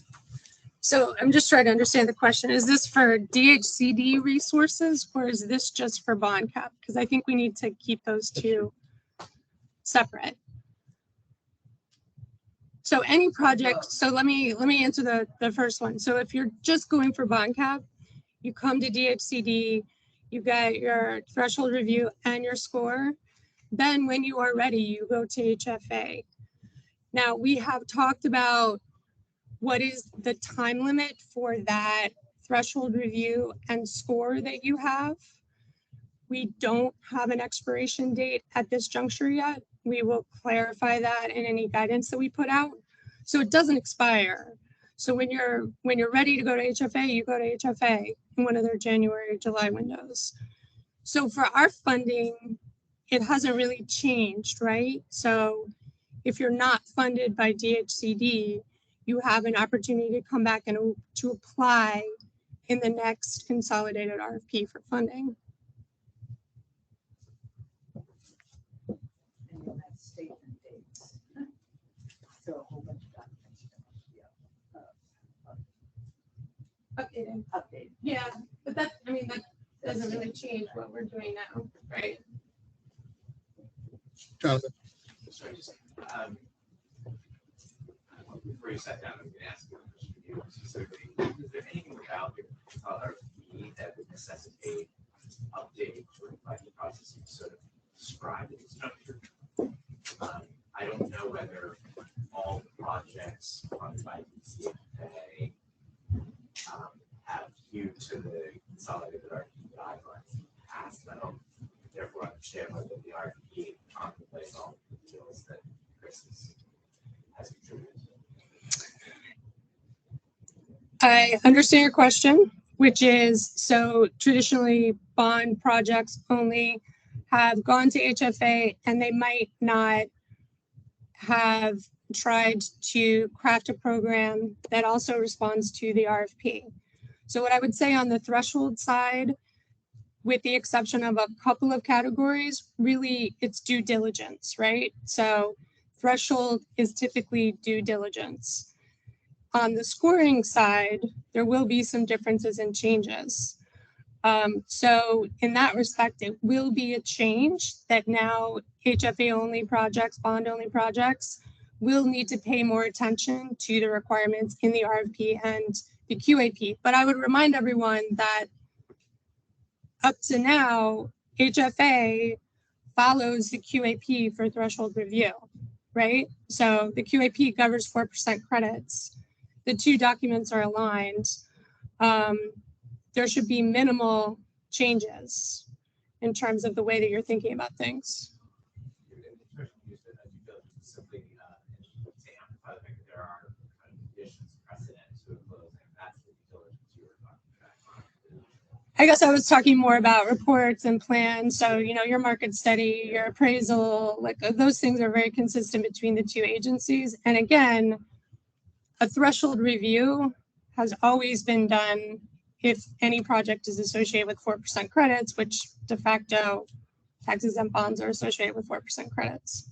S12: So I'm just trying to understand the question. Is this for DHCD resources, or is this just for bond cap? Because I think we need to keep those two separate. So any project, so let me answer the first one. So if you're just going for bond cap, you come to DHCD, you get your threshold review and your score. Then when you are ready, you go to HFA. Now we have talked about what is the time limit for that threshold review and score that you have. We don't have an expiration date at this juncture yet. We will clarify that in any guidance that we put out. So it doesn't expire. So when you're ready to go to HFA, you go to HFA in one of their January or July windows. So for our funding, it hasn't really changed, right? So if you're not funded by DHCD, you have an opportunity to come back and to apply in the next consolidated RFP for funding.
S10: And then that statement dates. So a whole bunch of documents.
S12: Updated. Yeah, but that, I mean, that doesn't really change what we're doing now, right?
S1: Jonathan?
S14: Sorry, just, before you sat down, I'm gonna ask you a question for you specifically. Is there anything about the RFP that would necessitate updating or the process you sort of described in the structure? I don't know whether all the projects funded by DCHFA have viewed to the consolidated RFP guidelines in the past. I don't therefore understand whether the RFP contemplates all the deals that Chris has contributed to.
S12: I understand your question, which is, so traditionally bond projects only have gone to HFA and they might not have tried to craft a program that also responds to the RFP. So what I would say on the threshold side, with the exception of a couple of categories, really it's due diligence, right? So threshold is typically due diligence. On the scoring side, there will be some differences and changes. So in that respect, it will be a change that now HFA only projects, bond only projects will need to pay more attention to the requirements in the RFP and the QAP. But I would remind everyone that up to now, HFA follows the QAP for threshold review, right? So the QAP covers 4% credits. The two documents are aligned. There should be minimal changes in terms of the way that you're thinking about things.
S14: Simply to amplify the fact that there are kind of conditions precedent to closing. That's the diligence you were talking about.
S12: I guess I was talking more about reports and plans. So, you know, your market study, your appraisal, like those things are very consistent between the two agencies. And again, a threshold review has always been done if any project is associated with 4% credits, which de facto tax-exempt bonds are associated with 4% credits.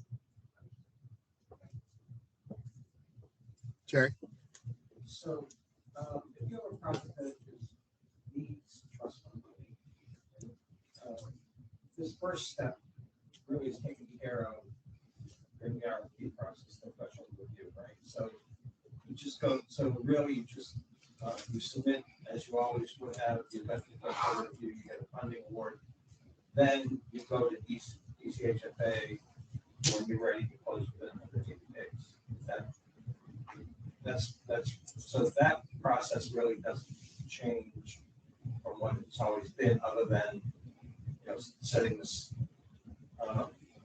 S1: Jerry?
S4: So, if you have a project that needs trust fund money, this first step really is taken care of in the RFP process, the threshold review, right? So you just go, so really you just, you submit as you always would have, you got the threshold review, you get a funding award. Then you go to DCHFA when you're ready to close within 180 days. That's so that process really doesn't change from what it's always been, other than, you know, setting this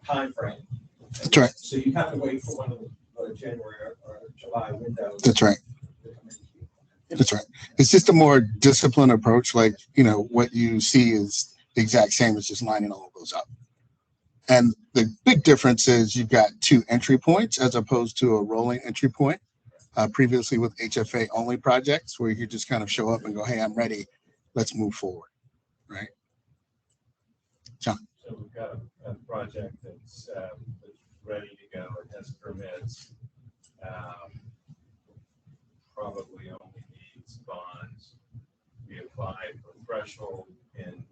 S4: time frame.
S1: That's right.
S4: So you have to wait for one of the January or July windows.
S1: That's right. That's right. It's just a more disciplined approach. Like, you know, what you see is the exact same as just lining all of those up. And the big difference is you've got two entry points as opposed to a rolling entry point. Previously with HFA only projects where you just kind of show up and go, hey, I'm ready. Let's move forward. Right. John.
S8: So we've got a project that's ready to go. It has permits. Probably only needs bonds. We applied for threshold in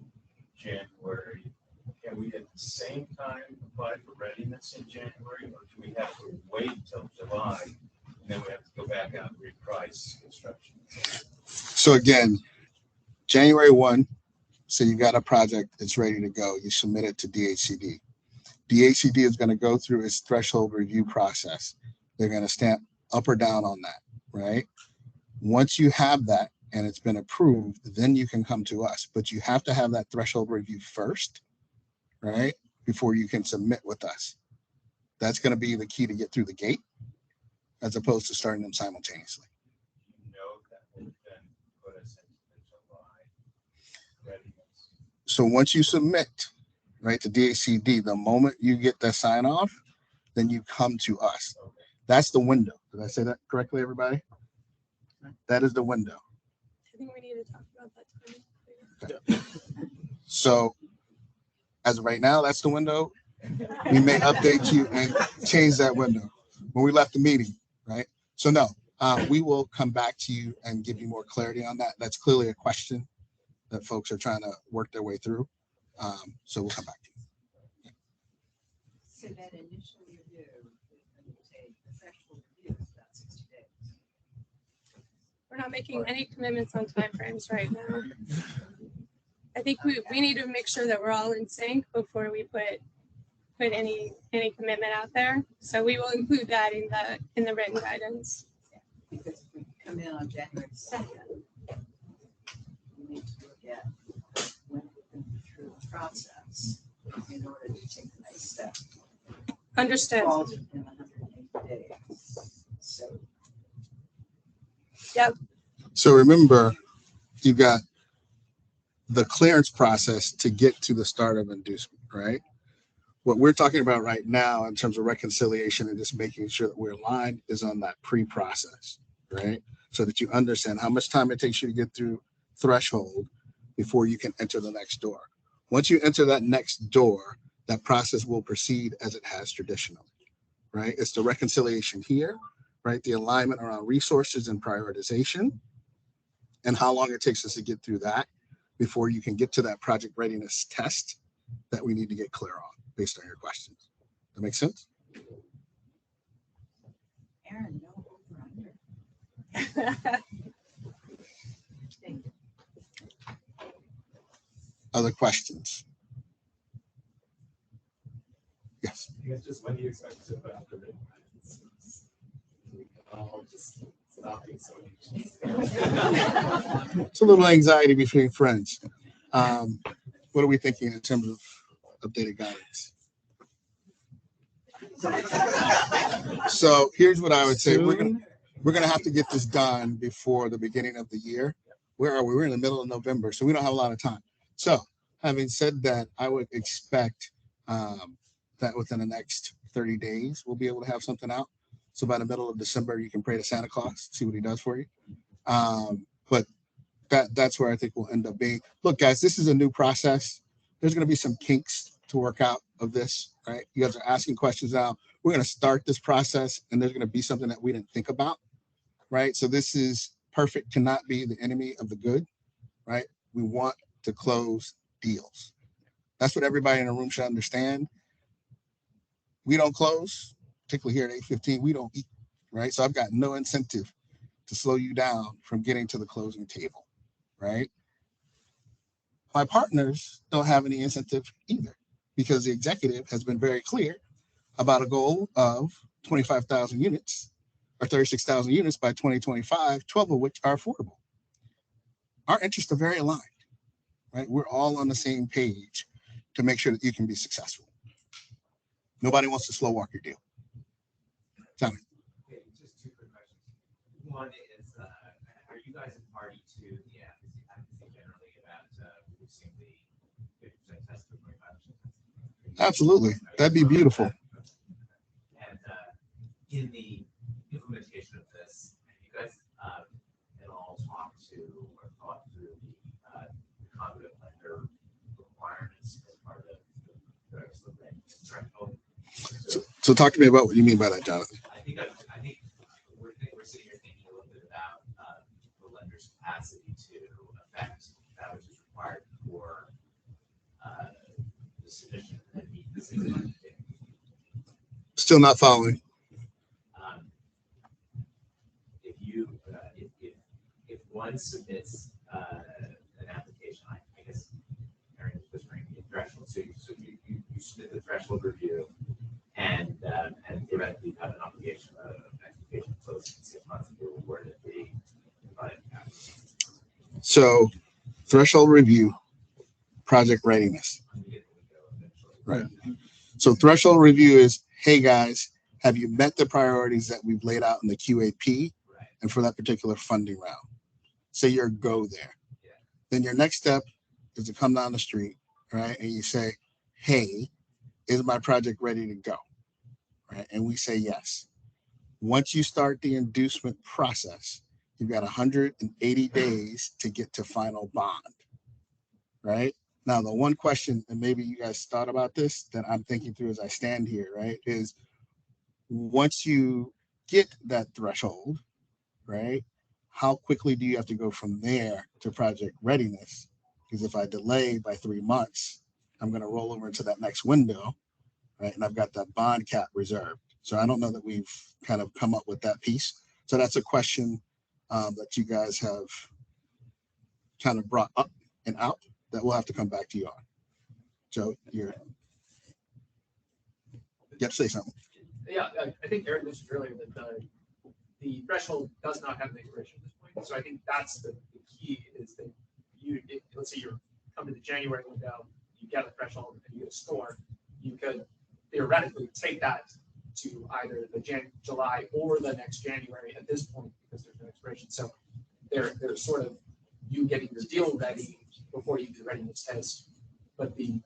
S8: January. Can we at the same time apply for readiness in January, or do we have to wait until July and then we have to go back out and reprice construction?
S1: So again, January 1, so you got a project that's ready to go. You submit it to DHCD. DHCD is going to go through its threshold review process. They're going to stamp up or down on that, right? Once you have that and it's been approved, then you can come to us. But you have to have that threshold review first, right? Before you can submit with us. That's going to be the key to get through the gate, as opposed to starting them simultaneously.
S8: You know that will then put us into the July readiness.
S1: So once you submit, right, to DHCD, the moment you get that sign off, then you come to us. That's the window. Did I say that correctly, everybody? That is the window.
S12: I think we need to talk about that.
S1: Okay. So as of right now, that's the window. We may update you and change that window when we left the meeting, right? So no, we will come back to you and give you more clarity on that. That's clearly a question that folks are trying to work their way through. So we'll come back to you.
S10: So that initial review, when you say the threshold review is about 60 days.
S12: We're not making any commitments on timeframes right now. I think we need to make sure that we're all in sync before we put any commitment out there. So we will include that in the written guidance.
S10: Because if we come in on January 2nd, we need to look at when we're going through the process in order to take the next step.
S12: Understood.
S10: Falls within 180 days. So.
S12: Yep.
S1: So remember, you've got the clearance process to get to the start of inducement, right? What we're talking about right now in terms of reconciliation and just making sure that we're aligned is on that pre-process, right? So that you understand how much time it takes you to get through threshold before you can enter the next door. Once you enter that next door, that process will proceed as it has traditionally, right? It's the reconciliation here, right? The alignment around resources and prioritization and how long it takes us to get through that before you can get to that project readiness test that we need to get clear on based on your questions. That make sense?
S10: Aaron, no over under.
S1: Other questions? Yes.
S6: I guess just when do you expect to put out the written guidance? I'll just stop being so anxious.
S1: It's a little anxiety between friends. What are we thinking in terms of updated guidance? So here's what I would say. We're gonna have to get this done before the beginning of the year. Where are we? We're in the middle of November, so we don't have a lot of time. So having said that, I would expect that within the next 30 days, we'll be able to have something out. So by the middle of December, you can pray to Santa Claus, see what he does for you. But that's where I think we'll end up being. Look, guys, this is a new process. There's going to be some kinks to work out of this, right? You guys are asking questions now. We're going to start this process, and there's going to be something that we didn't think about, right? So this is perfect cannot be the enemy of the good, right? We want to close deals. That's what everybody in the room should understand. We don't close, particularly here at 8:15, we don't eat, right? So I've got no incentive to slow you down from getting to the closing table, right? My partners don't have any incentive either because the executive has been very clear about a goal of 25,000 units or 36,000 units by 2025, 12 of which are affordable. Our interests are very aligned, right? We're all on the same page to make sure that you can be successful. Nobody wants to slow walk your deal. Tommy.
S14: Okay, just two quick questions. One is, are you guys a party to the advocacy generally about reducing the 50% test to 25%?
S1: Absolutely. That'd be beautiful.
S14: And in the implementation of this, have you guys at all talked to or thought through the conduit lender requirements as part of the threshold?
S1: So talk to me about what you mean by that, Jonathan.
S14: I think we're sitting here thinking a little bit about the lender's capacity to affect that which is required for the submission and meet the 600 day.
S1: Still not following.
S14: If one submits an application, I guess Aaron is just bringing the threshold. So you submit the threshold review, and theoretically you have an obligation of application closed in 6 months. You're awarded the
S1: So threshold review, project readiness. Right. So threshold review is, hey guys, have you met the priorities that we've laid out in the QAP and for that particular funding round? Say you're go there.
S14: Yeah.
S1: Then your next step is to come down the street, right? And you say, hey, is my project ready to go? right? And we say yes. Once you start the inducement process, you've got 180 days to get to final bond, right? Now, the one question, and maybe you guys thought about this, that I'm thinking through as I stand here, right, is once you get that threshold, right, how quickly do you have to go from there to project readiness? Because if I delay by 3 months, I'm going to roll over into that next window, right? And I've got that bond cap reserved. So I don't know that we've kind of come up with that piece. So that's a question that you guys have kind of brought up and out that we'll have to come back to you on. Joe, you have to say something.
S15: Yeah, I think Eric mentioned earlier that the threshold does not have an expiration at this point. So I think that's the key is that let's say you're coming to the January window, you get a threshold and you get a score, you could theoretically take that to either the July or the next January at this point because there's no expiration. So they're sort of you getting your deal ready before you do the readiness test, but the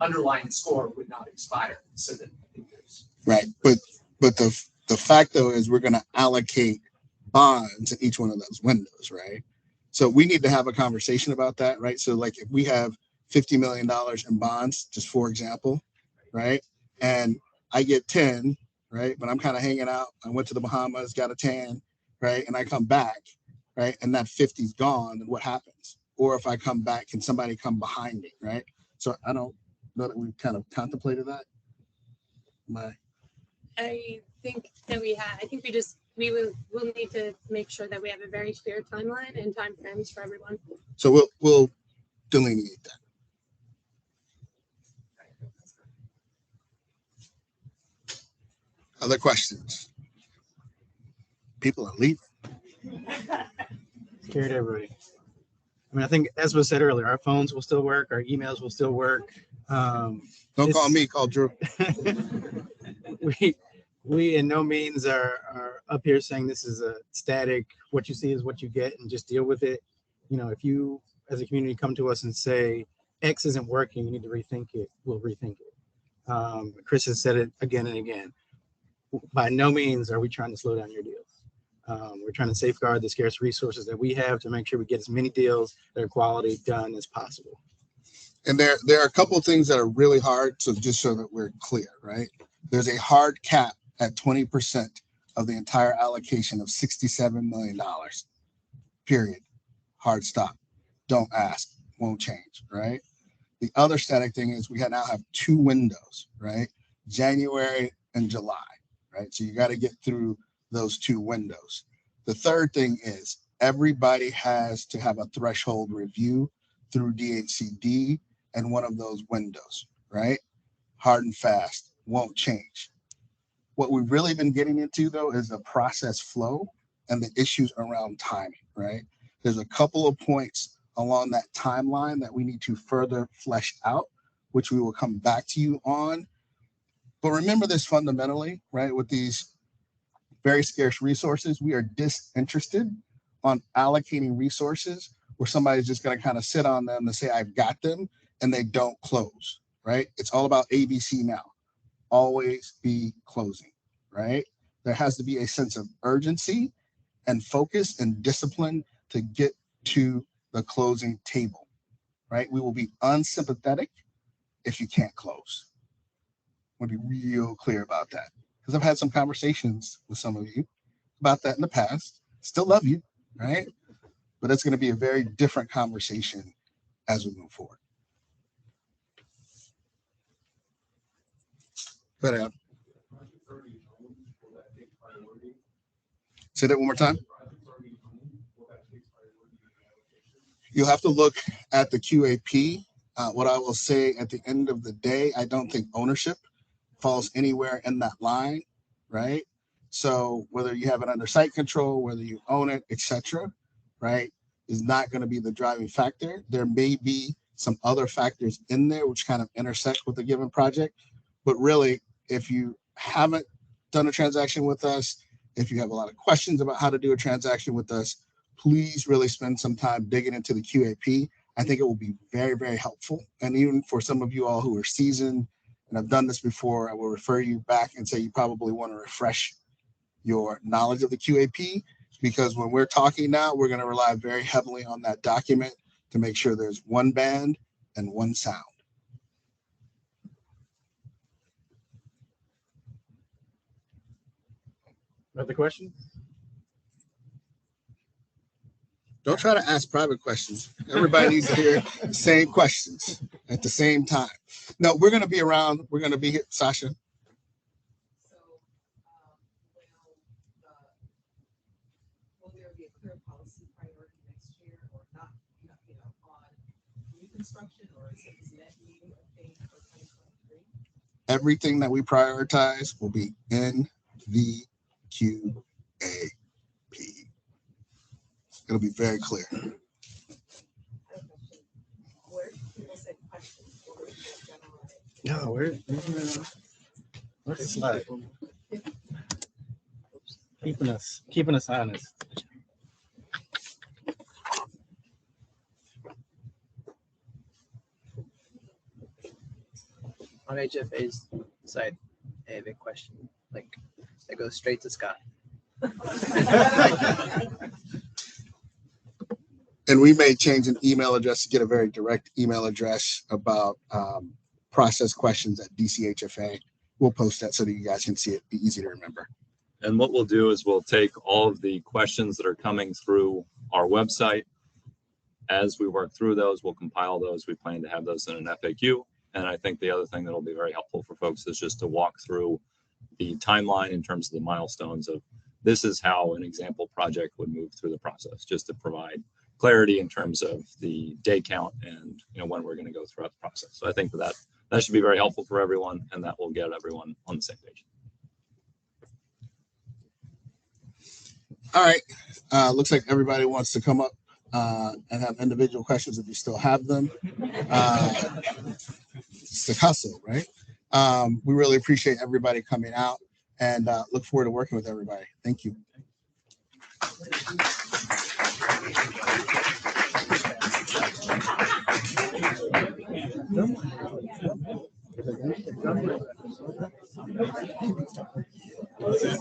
S15: underlying score would not expire. So that I think there's
S1: right. But the fact though is we're going to allocate bonds in each one of those windows, right? So we need to have a conversation about that, right? So like if we have $50 million in bonds, just for example, right? And I get 10, right? But I'm kind of hanging out. I went to the Bahamas, got a tan, right? And I come back, right? And that 50's gone, then what happens? Or if I come back, can somebody come behind me, right? So I don't know that we've kind of contemplated that.
S12: I think that we'll need to make sure that we have a very clear timeline and timeframes for everyone.
S1: So we'll delineate that. Other questions? People are leaving.
S2: Scared everybody. I mean, I think as was said earlier, our phones will still work, our emails will still work.
S1: Don't call me, call Drew.
S2: We in no means are up here saying this is a static, what you see is what you get and just deal with it. If you as a community come to us and say X isn't working, you need to rethink it, we'll rethink it. Chris has said it again and again. By no means are we trying to slow down your deals. We're trying to safeguard the scarce resources that we have to make sure we get as many deals that are quality done as possible.
S1: And there are a couple of things that are really hard. So just so that we're clear, right? There's a hard cap at 20% of the entire allocation of $67 million, period. Hard stop. Don't ask, won't change, right? The other static thing is we now have 2 windows, right? January and July, right? So you got to get through those 2 windows. The third thing is everybody has to have a threshold review through DHCD and one of those windows, right? Hard and fast, won't change. What we've really been getting into though is the process flow and the issues around timing, right? There's a couple of points along that timeline that we need to further flesh out, which we will come back to you on. But remember this fundamentally, right? With these very scarce resources, we are disinterested on allocating resources where somebody's just going to kind of sit on them and say, I've got them, and they don't close, right? It's all about ABC now. Always be closing, right? There has to be a sense of urgency and focus and discipline to get to the closing table, right? We will be unsympathetic if you can't close. I want to be real clear about that because I've had some conversations with some of you about that in the past. Still love you, right? But it's going to be a very different conversation as we move forward. Go ahead, Adam. Say that one more time. You'll have to look at the QAP. What I will say at the end of the day, I don't think ownership falls anywhere in that line, right? So whether you have it under site control, whether you own it, etc., right, is not going to be the driving factor. There may be some other factors in there which kind of intersect with a given project, but really, if you haven't done a transaction with us, if you have a lot of questions about how to do a transaction with us, please really spend some time digging into the QAP. I think it will be very, very helpful. And even for some of you all who are seasoned and I've done this before, I will refer you back and say you probably want to refresh your knowledge of the QAP, because when we're talking now, we're going to rely very heavily on that document to make sure there's one band and one sound.
S2: Other questions?
S1: Don't try to ask private questions. Everybody needs to hear the same questions at the same time. No, we're going to be around. We're going to be here. Sasha.
S10: Will there be a clear policy priority next year or not, on new construction, or is it net new thing for 2023?
S1: Everything that we prioritize will be in the QAP. It'll be very clear.
S10: Where do people send questions? Or is it general?
S2: No, where's the slide? Keeping us honest.
S3: On HFA's site, I have a question like that goes straight to Scott.
S1: And we may change an email address to get a very direct email address about process questions at DCHFA. We'll post that so that you guys can see it, be easy to remember.
S11: And what we'll do is we'll take all of the questions that are coming through our website. As we work through those, we'll compile those. We plan to have those in an FAQ. And I think the other thing that'll be very helpful for folks is just to walk through the timeline in terms of the milestones of this is how an example project would move through the process, just to provide clarity in terms of the day count and when we're going to go throughout the process. So I think that should be very helpful for everyone, and that will get everyone on the same page.
S1: All right. Looks like everybody wants to come up and have individual questions if you still have them. It's the hustle, right? We really appreciate everybody coming out and look forward to working with everybody. Thank you.
S2: That's it.